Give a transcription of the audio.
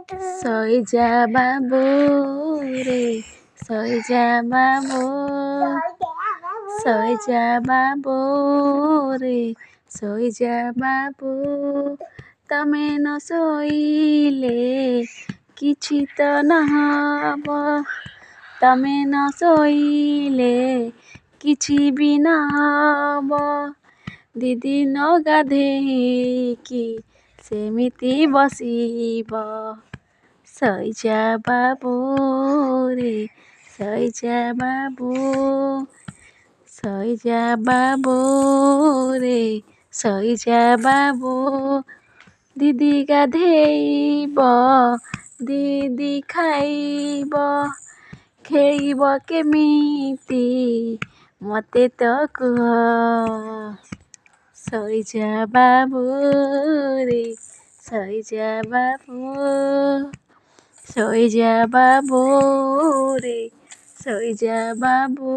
ଶୋଇଯା ବାବୁ ରେ ଶୋଇଯା ବାବୁ ଶୋଇଯା ବାବୁ ରେ ଶୋଇଯା ବାବୁ ତମେ ନ ଶୋଇଲେ କିଛି ତ ନହବ ତମେ ନ ଶୋଇଲେ କିଛି ବି ନହବ ଦିଦି ନ ଗାଧେଇକି ସେମିତି ବସିବ ଶୋଇଯା ବାବୁ ରେ ଶୋଇଯା ବାବୁ ଶୋଇଯା ବାବୁ ରେ ଶୋଇଯା ବାବୁ ଦିଦି ଗାଧେଇବ ଦିଦି ଖାଇବ ଖେଳିବ କେମିତି ମୋତେ ତ କୁହ ଶୋଇଯା ବାବୁ ରେ ଶୋଇଯା ବାବୁ ଶୋଇଯା ବାବୁ ରେ ଶୋଇଯା ବାବୁ